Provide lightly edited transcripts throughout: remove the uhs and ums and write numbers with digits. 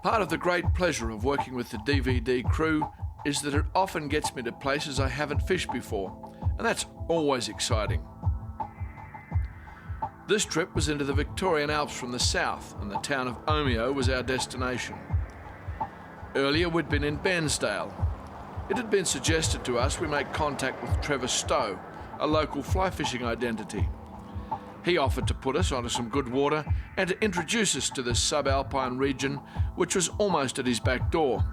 Part of the great pleasure of working with the DVD crew is that it often gets me to places I haven't fished before, and that's always exciting. This trip was into the Victorian Alps from the south, and the town of Omeo was our destination. Earlier we'd been in Bairnsdale. It had been suggested to us we make contact with Trevor Stowe, a local fly fishing identity. He offered to put us onto some good water and to introduce us to this subalpine region, which was almost at his back door.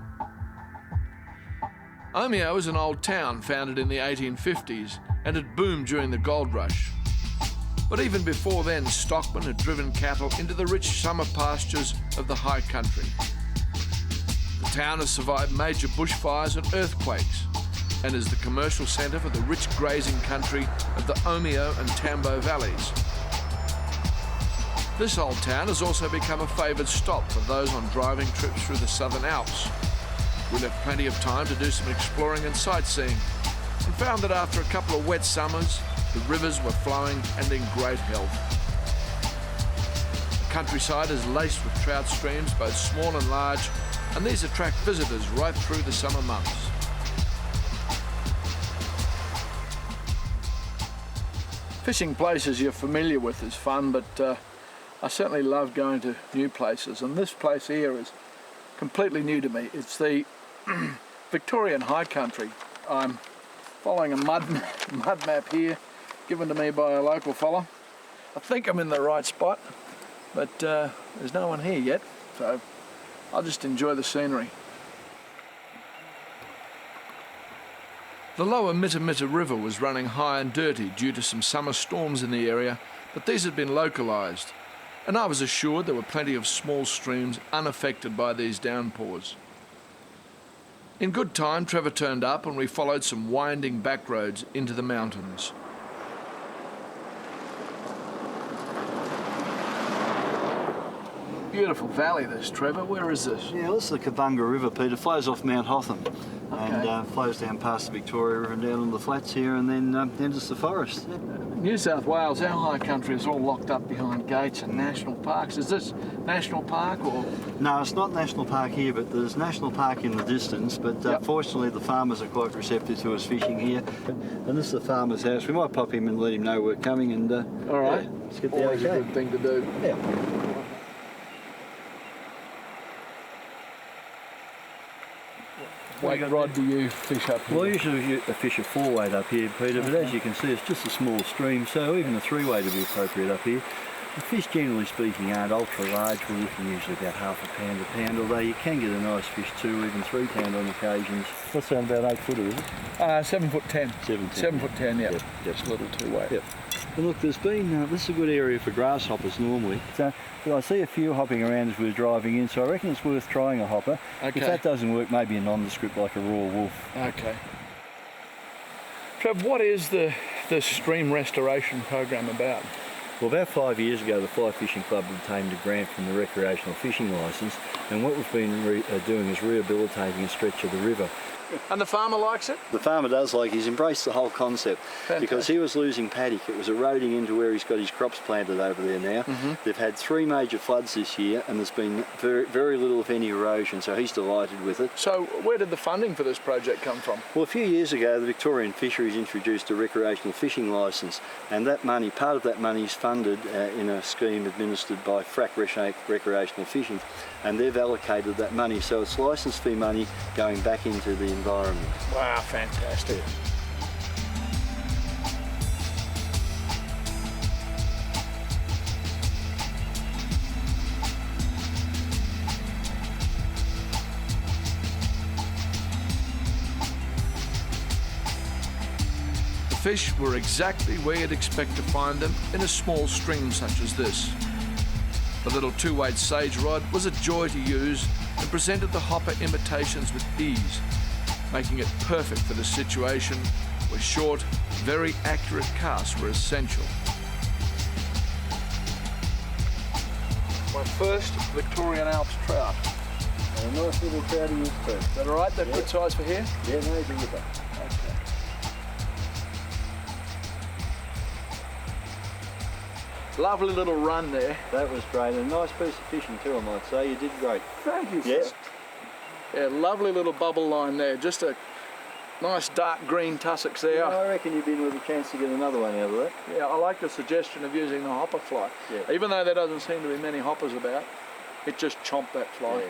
Omeo is an old town founded in the 1850s and had boomed during the gold rush. But even before then, stockmen had driven cattle into the rich summer pastures of the high country. The town has survived major bushfires and earthquakes and is the commercial centre for the rich grazing country of the Omeo and Tambo valleys. This old town has also become a favoured stop for those on driving trips through the Southern Alps. We left plenty of time to do some exploring and sightseeing and found that after a couple of wet summers, the rivers were flowing and in great health. The countryside is laced with trout streams, both small and large, and these attract visitors right through the summer months. Fishing places you're familiar with is fun, but I certainly love going to new places, and this place here is completely new to me. It's the Victorian high country. I'm following a mud map here, given to me by a local fella. I think I'm in the right spot, but there's no one here yet, so I'll just enjoy the scenery. The lower Mitta River was running high and dirty due to some summer storms in the area, but these had been localised, and I was assured there were plenty of small streams unaffected by these downpours. In good time, Trevor turned up and we followed some winding back roads into the mountains. Beautiful valley this, Trevor. Where is this? Yeah, this is the Kabunga River, Peter. It flows off Mount Hotham and flows down past the Victoria River and down on the flats here and then enters the forest. Yeah. New South Wales, our high country, is all locked up behind gates and national parks. Is this national park or...? No, it's not national park here, but there's national park in the distance, but fortunately the farmers are quite receptive to us fishing here. And this is the farmer's house. We might pop him and let him know we're coming and... all right. Yeah, let's get the always a good thing to do. Yeah. What rod do you fish up here? Well, usually you fish a 4-weight up here, Peter, but as you can see, it's just a small stream, so even a 3-weight would be appropriate up here. The fish, generally speaking, aren't ultra large. We're looking usually about half a pound, although you can get a nice fish 2, even 3 pound on occasions. What's that, about 8 footer, is it? 7'10". 7'10", yeah. Yep. Just a little 2-weight. Yep. And look, there's been, this is a good area for grasshoppers normally. So, but I see a few hopping around as we're driving in, so I reckon it's worth trying a hopper. Okay. If that doesn't work, maybe a nondescript like a raw wolf. Okay. Trev, what is the stream restoration program about? Well, about 5 years ago, the Fly Fishing Club obtained a grant from the recreational fishing licence, and what we've been doing is rehabilitating a stretch of the river. And the farmer likes it? The farmer does like it. He's embraced the whole concept. Fantastic. Because he was losing paddock. It was eroding into where he's got his crops planted over there now. Mm-hmm. They've had 3 major floods this year and there's been very, very little if any erosion, so he's delighted with it. So where did the funding for this project come from? Well, a few years ago the Victorian Fisheries introduced a recreational fishing licence, and that money, part of that money is funded in a scheme administered by FRAC Recreational Fishing, and they've allocated that money, so it's licence fee money going back into the environment. Wow, fantastic. The fish were exactly where you'd expect to find them in a small stream such as this. The little 2-weight sage rod was a joy to use and presented the hopper imitations with ease, making it perfect for the situation where short, very accurate casts were essential. My first Victorian Alps trout. And a nice little trout he is too. Is that all right? That good size for here? Yeah, no, he's a ripper. Okay. Lovely little run there. That was great, and a nice piece of fishing too, I might say. You did great. Thank you, Yeah. sir. Yeah, lovely little bubble line there. Just a nice dark green tussocks there. Yeah, I reckon you've been with a chance to get another one out of that. Yeah, I like the suggestion of using the hopper fly. Yeah. Even though there doesn't seem to be many hoppers about, it just chomped that fly. Yeah.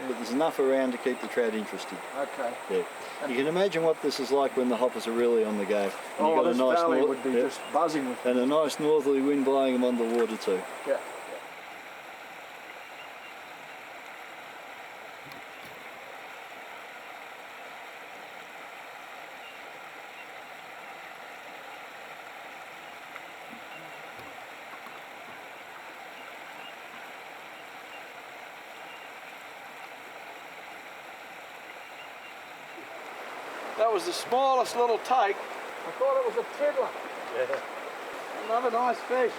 But there's enough around to keep the trout interested. Okay. Yeah. You can imagine what this is like when the hoppers are really on the go. And Oh, you've got this a nice valley would be just buzzing with and a nice northerly wind blowing them on the water too. Yeah. That was the smallest little take. I thought it was a tiddler. Yeah. Another nice fish.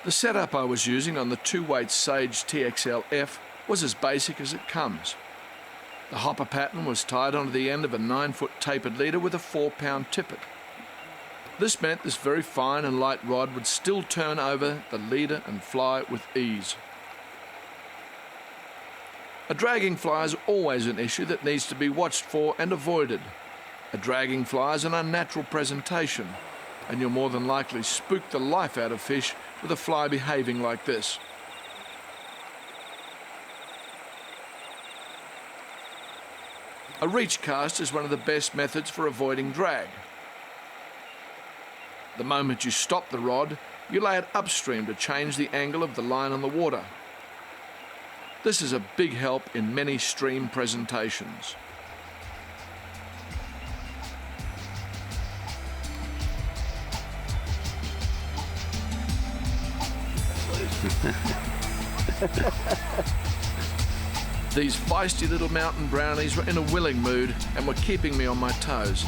The setup I was using on the 2-weight Sage TXL-F was as basic as it comes. The hopper pattern was tied onto the end of a 9-foot tapered leader with a 4-pound tippet. This meant this very fine and light rod would still turn over the leader and fly with ease. A dragging fly is always an issue that needs to be watched for and avoided. A dragging fly is an unnatural presentation, and you'll more than likely spook the life out of fish with a fly behaving like this. A reach cast is one of the best methods for avoiding drag. The moment you stop the rod, you lay it upstream to change the angle of the line on the water. This is a big help in many stream presentations. These feisty little mountain brownies were in a willing mood and were keeping me on my toes.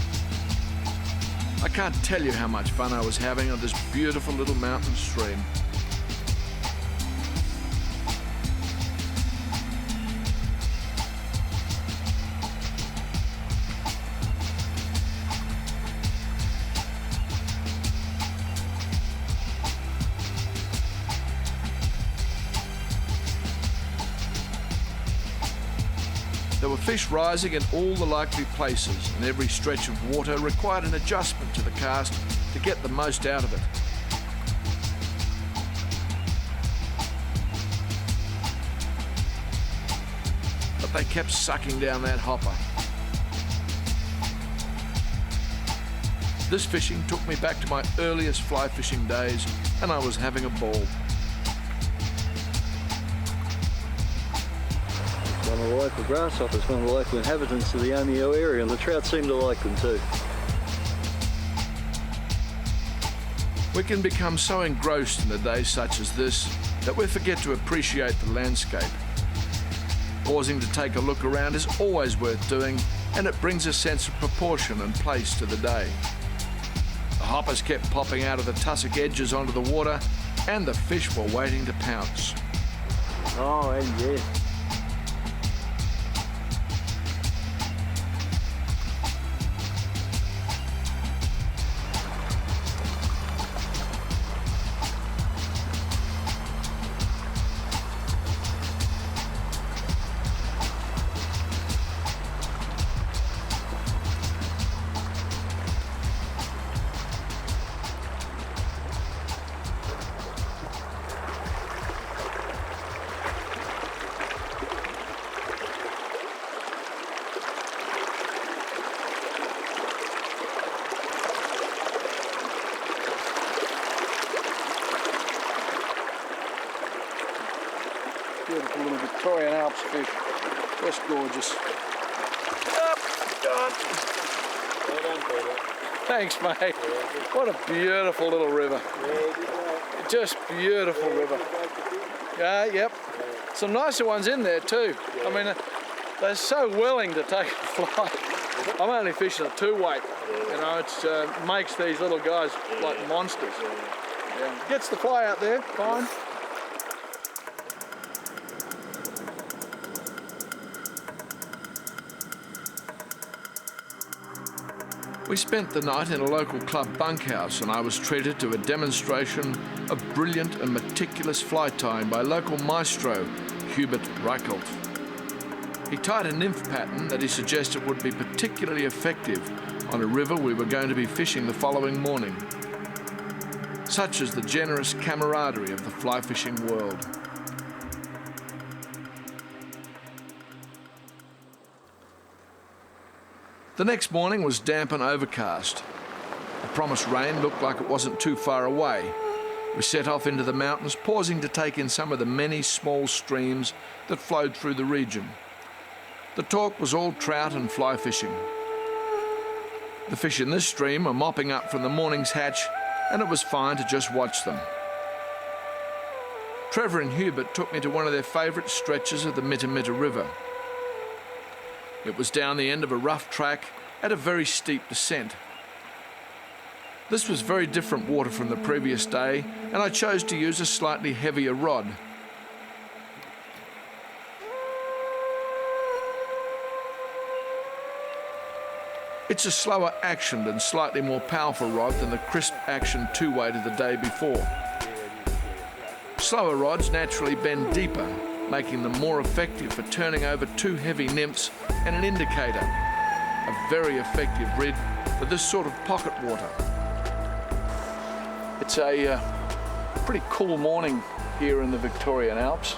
I can't tell you how much fun I was having on this beautiful little mountain stream. There were fish rising in all the likely places, and every stretch of water required an adjustment to the cast to get the most out of it. But they kept sucking down that hopper. This fishing took me back to my earliest fly fishing days, and I was having a ball. One of the local grasshoppers, one of the local inhabitants of the Omeo area, and the trout seem to like them too. We can become so engrossed in a day such as this that we forget to appreciate the landscape. Pausing to take a look around is always worth doing, and it brings a sense of proportion and place to the day. The hoppers kept popping out of the tussock edges onto the water, and the fish were waiting to pounce. Oh, and yeah. Beautiful little Victorian Alps fish, just gorgeous. Up, done. Well done, Peter. Thanks, mate. What a beautiful little river. Just beautiful river. Yep. Some nicer ones in there too. I mean, they're so willing to take a fly. I'm only fishing a 2-weight. You know, it makes these little guys like monsters. Yeah. Gets the fly out there, fine. We spent the night in a local club bunkhouse and I was treated to a demonstration of brilliant and meticulous fly tying by local maestro Hubert Reichelt. He tied a nymph pattern that he suggested would be particularly effective on a river we were going to be fishing the following morning. Such is the generous camaraderie of the fly fishing world. The next morning was damp and overcast. The promised rain looked like it wasn't too far away. We set off into the mountains, pausing to take in some of the many small streams that flowed through the region. The talk was all trout and fly fishing. The fish in this stream were mopping up from the morning's hatch, and it was fine to just watch them. Trevor and Hubert took me to one of their favourite stretches of the Mitta River. It was down the end of a rough track at a very steep descent. This was very different water from the previous day, and I chose to use a slightly heavier rod. It's a slower actioned and slightly more powerful rod than the crisp action 2-weight of the day before. Slower rods naturally bend deeper, making them more effective for turning over 2 heavy nymphs and an indicator. A very effective rig for this sort of pocket water. It's a pretty cool morning here in the Victorian Alps,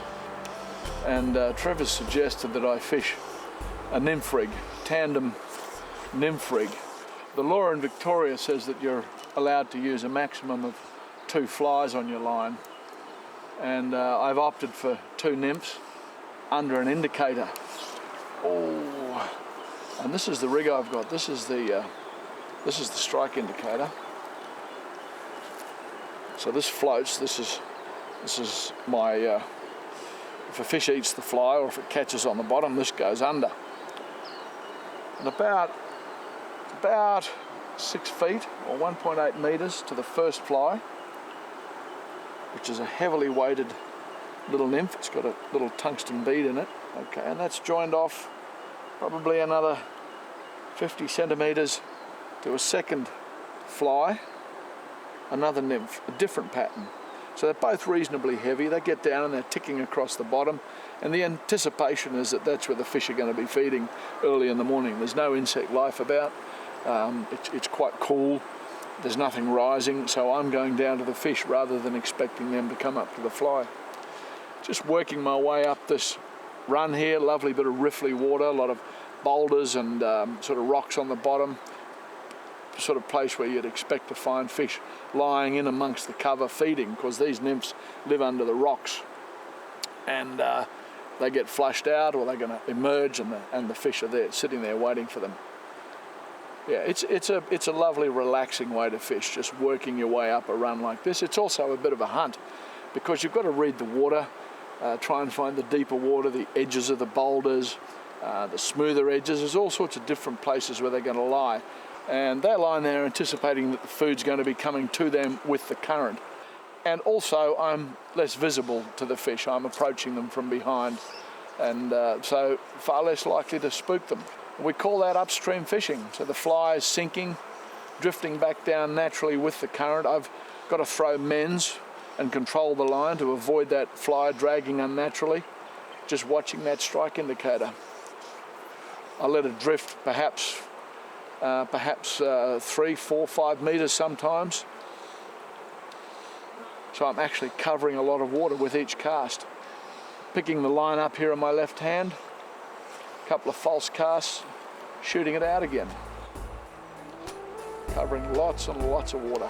and Trevor suggested that I fish a nymph rig, tandem nymph rig. The law in Victoria says that you're allowed to use a maximum of 2 flies on your line, and I've opted for 2 nymphs under an indicator. Oh, and this is the rig I've got. This is the strike indicator. So this floats. This is my if a fish eats the fly or if it catches on the bottom, this goes under. And about 6 feet or 1.8 meters to the first fly, which is a heavily weighted little nymph. It's got a little tungsten bead in it. Okay, and that's joined off probably another 50 centimeters to a second fly, another nymph, a different pattern. So they're both reasonably heavy. They get down and they're ticking across the bottom, and the anticipation is that that's where the fish are going to be feeding early in the morning. There's no insect life about. It's quite cool. There's nothing rising, so I'm going down to the fish rather than expecting them to come up to the fly. Just working my way up this run here, lovely bit of riffly water, a lot of boulders and sort of rocks on the bottom, sort of place where you'd expect to find fish lying in amongst the cover feeding, because these nymphs live under the rocks, and they get flushed out or they're going to emerge, and the fish are there sitting there waiting for them. Yeah, it's a lovely relaxing way to fish, just working your way up a run like this. It's also a bit of a hunt, because you've got to read the water, try and find the deeper water, the edges of the boulders, the smoother edges. There's all sorts of different places where they're going to lie, and they're lying there anticipating that the food's going to be coming to them with the current. And also I'm less visible to the fish. I'm approaching them from behind, and so far less likely to spook them. We call that upstream fishing. So the fly is sinking, drifting back down naturally with the current. I've got to throw mends and control the line to avoid that fly dragging unnaturally, just watching that strike indicator. I let it drift perhaps 3, 4, 5 meters sometimes. So I'm actually covering a lot of water with each cast. Picking the line up here in my left hand, a couple of false casts, shooting it out again. Covering lots and lots of water.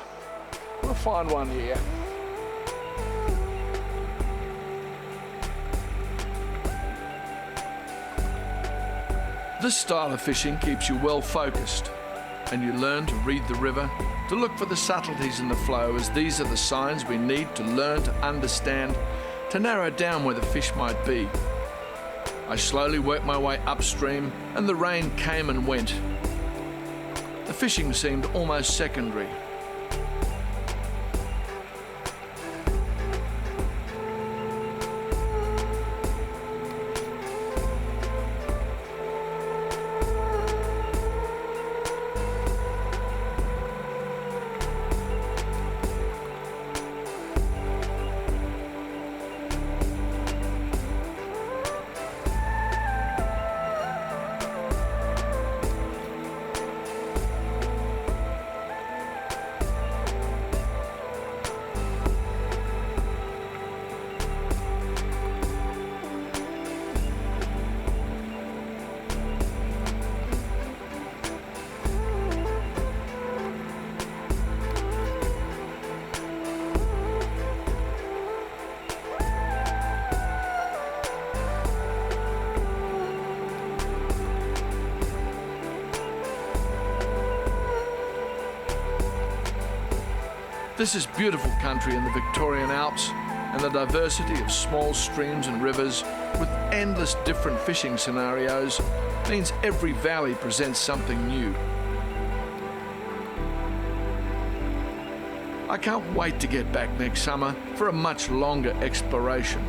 We'll find one here. This style of fishing keeps you well focused, and you learn to read the river, to look for the subtleties in the flow, as these are the signs we need to learn to understand, to narrow down where the fish might be. I slowly worked my way upstream, and the rain came and went. The fishing seemed almost secondary. This is beautiful country in the Victorian Alps, and the diversity of small streams and rivers with endless different fishing scenarios means every valley presents something new. I can't wait to get back next summer for a much longer exploration.